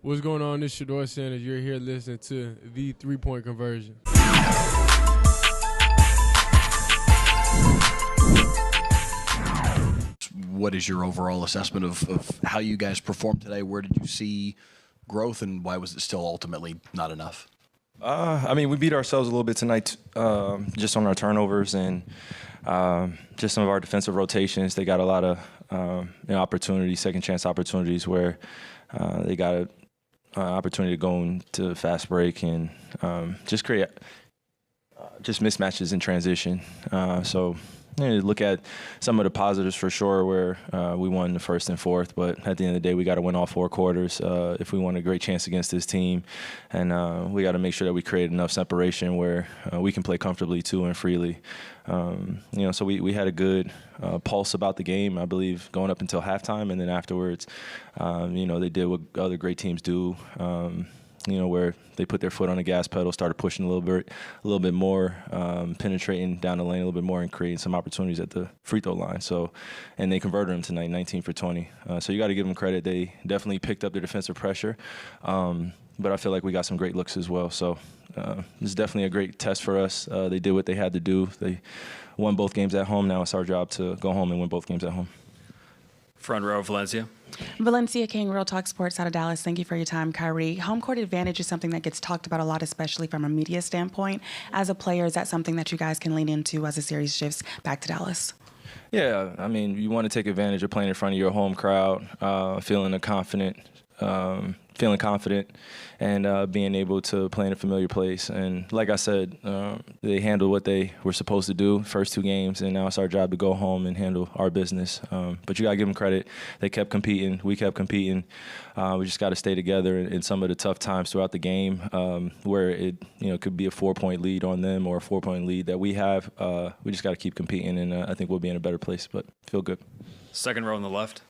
What's going on? This is Shador Sanders. You're here listening to The 3-Point Conversion. What is your overall assessment of how you guys performed today? Where did you see growth, and why was it still ultimately not enough? We beat ourselves a little bit tonight just on our turnovers and just some of our defensive rotations. They got a lot of opportunities, second chance opportunities where they got an opportunity to go into fast break and just create just mismatches in transition. Look at some of the positives for sure where we won the first and fourth, but at the end of the day, we got to win all 4 quarters if we want a great chance against this team. And we got to make sure that we create enough separation where we can play comfortably too and freely. So we had a good pulse about the game, I believe, going up until halftime. And then afterwards, they did what other great teams do. Where they put their foot on the gas pedal, started pushing a little bit more, penetrating down the lane a little bit more, and creating some opportunities at the free throw line. And they converted them tonight, 19 for 20. So you got to give them credit. They definitely picked up their defensive pressure, but I feel like we got some great looks as well. So this is definitely a great test for us. They did what they had to do. They won both games at home. Now it's our job to go home and win both games at home. Front row, Valencia. Valencia King, Real Talk Sports out of Dallas. Thank you for your time, Kyrie. Home court advantage is something that gets talked about a lot, especially from a media standpoint. As a player, is that something that you guys can lean into as the series shifts back to Dallas? Yeah, you want to take advantage of playing in front of your home crowd, feeling confident, and being able to play in a familiar place. And like I said, they handled what they were supposed to do first 2 games, and now it's our job to go home and handle our business. But you got to give them credit. They kept competing. We kept competing. We just got to stay together in some of the tough times throughout the game where it could be a 4-point lead on them or a 4-point lead that we have. We just got to keep competing, and I think we'll be in a better place, but feel good. Second row on the left.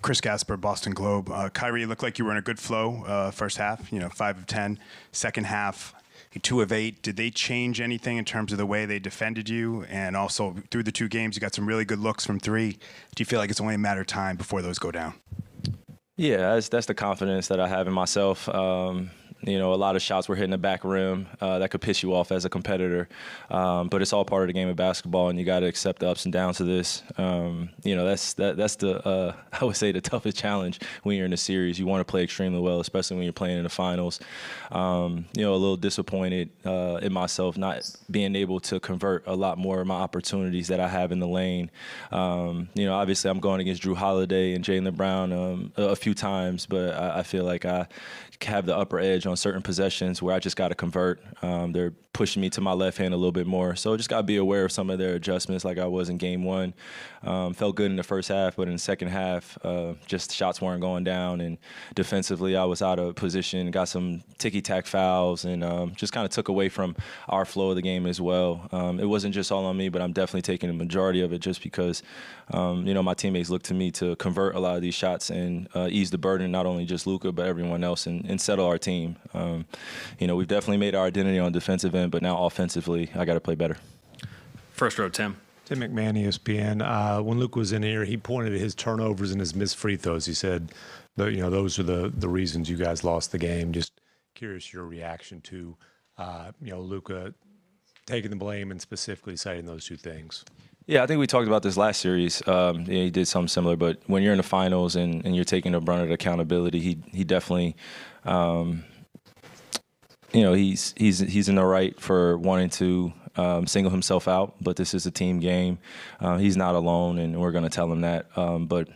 Chris Gasper, Boston Globe. Kyrie, it looked like you were in a good flow first half, 5 of 10. Second half, 2 of 8. Did they change anything in terms of the way they defended you? And also, through the 2 games, you got some really good looks from 3. Do you feel like it's only a matter of time before those go down? Yeah, that's the confidence that I have in myself. A lot of shots were hitting the back rim that could piss you off as a competitor. But it's all part of the game of basketball, and you got to accept the ups and downs of this. That's the I would say the toughest challenge when you're in a series. You want to play extremely well, especially when you're playing in the finals. A little disappointed in myself not being able to convert a lot more of my opportunities that I have in the lane. Obviously I'm going against Drew Holiday and Jaylen Brown a few times, but I feel like I have the upper edge on certain possessions where I just got to convert. They're pushing me to my left hand a little bit more. So just got to be aware of some of their adjustments like I was in game 1. Felt good in the first half, but in the second half, just shots weren't going down. And defensively, I was out of position, got some ticky-tack fouls, and just kind of took away from our flow of the game as well. It wasn't just all on me, but I'm definitely taking the majority of it just because, my teammates look to me to convert a lot of these shots and ease the burden, not only just Luka, but everyone else, and settle our team. We've definitely made our identity on defensive end, but now offensively, I got to play better. First row, Tim. Tim McMahon, ESPN. When Luke was in here, he pointed at his turnovers and his missed free throws. He said, those are the reasons you guys lost the game. Just curious your reaction to, Luka taking the blame and specifically citing those 2 things. Yeah, I think we talked about this last series. He did something similar, but when you're in the finals and you're taking the brunt of accountability, he definitely, he's in the right for wanting to single himself out, but this is a team game. He's not alone, and we're going to tell him that. But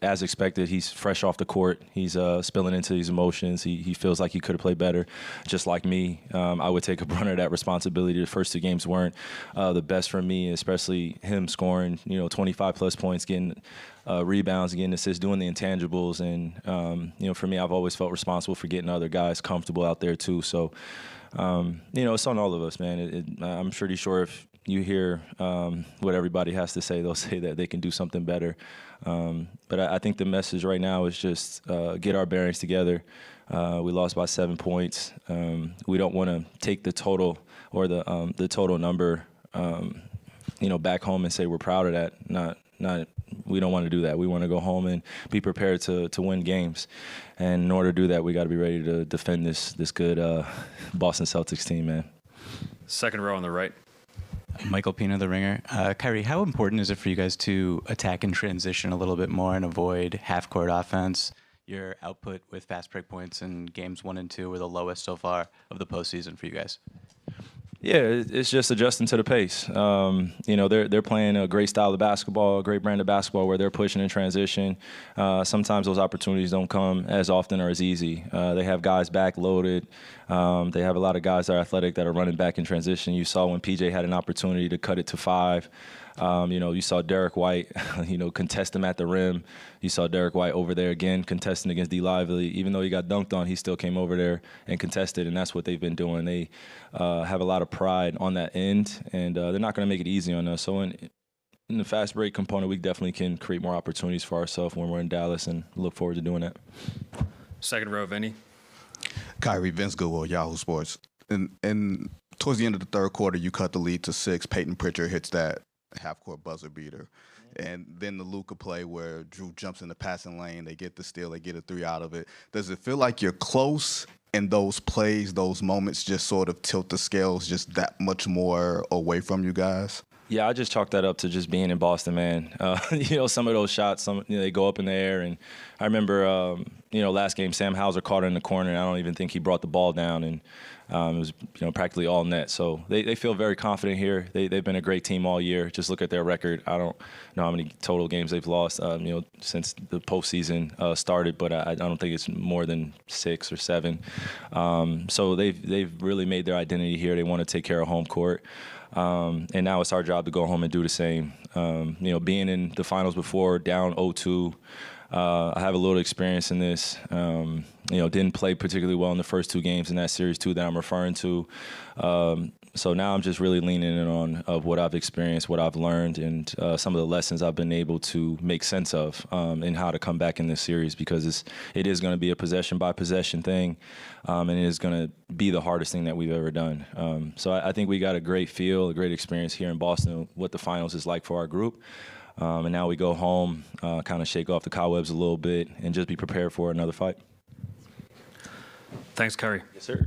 as expected, he's fresh off the court. He's spilling into his emotions. He feels like he could have played better, just like me. I would take a brunt of that responsibility. The first 2 games weren't the best for me, especially him scoring 25-plus points, getting rebounds, getting assists, doing the intangibles. And, for me, I've always felt responsible for getting other guys comfortable out there too. So, it's on all of us, man. I'm pretty sure if you hear what everybody has to say, they'll say that they can do something better. But I think the message right now is just get our bearings together. We lost by 7 points. We don't want to take the total or the total number, back home and say we're proud of that. Not we don't want to do that. We want to go home and be prepared to win games. And in order to do that, we got to be ready to defend this good Boston Celtics team, man. Second row on the right. Michael Pina, The Ringer. Kyrie, how important is it for you guys to attack and transition a little bit more and avoid half-court offense? Your output with fast break points in games 1 and 2 were the lowest so far of the postseason for you guys. Yeah, it's just adjusting to the pace. They're playing a great style of basketball, a great brand of basketball where they're pushing in transition. Sometimes those opportunities don't come as often or as easy. They have guys backloaded. They have a lot of guys that are athletic that are running back in transition. You saw when PJ had an opportunity to cut it to 5. You saw Derek White, contest him at the rim. You saw Derek White over there again contesting against D. Lively. Even though he got dunked on, he still came over there and contested, and that's what they've been doing. They have a lot of pride on that end, and they're not going to make it easy on us. So in the fast break component, we definitely can create more opportunities for ourselves when we're in Dallas, and look forward to doing that. Second row, Vinny. Kyrie, Vince Goodwill, Yahoo Sports. And towards the end of the third quarter, you cut the lead to 6. Peyton Pritchard hits that half-court buzzer beater. And then the Luka play where Drew jumps in the passing lane, they get the steal, they get a 3 out of it. Does it feel like you're close and those plays, those moments just sort of tilt the scales just that much more away from you guys? Yeah, I just chalk that up to just being in Boston, man. Some of those shots, they go up in the air. And I remember, last game, Sam Hauser caught it in the corner, and I don't even think he brought the ball down. And it was, practically all net. So they feel very confident here. They've been a great team all year. Just look at their record. I don't know how many total games they've lost, since the postseason started, but I don't think it's more than 6 or 7. So they've really made their identity here. They want to take care of home court. And now it's our job to go home and do the same. Being in the finals before, down 0-2, I have a little experience in this. Didn't play particularly well in the first 2 games in that series too that I'm referring to. So now I'm just really leaning in on what I've experienced, what I've learned, and some of the lessons I've been able to make sense of and how to come back in this series, because it is going to be a possession-by-possession thing, and it is going to be the hardest thing that we've ever done. So I think we got a great feel, a great experience here in Boston, what the finals is like for our group. And now we go home, kind of shake off the cobwebs a little bit, and just be prepared for another fight. Thanks, Kyrie. Yes, sir.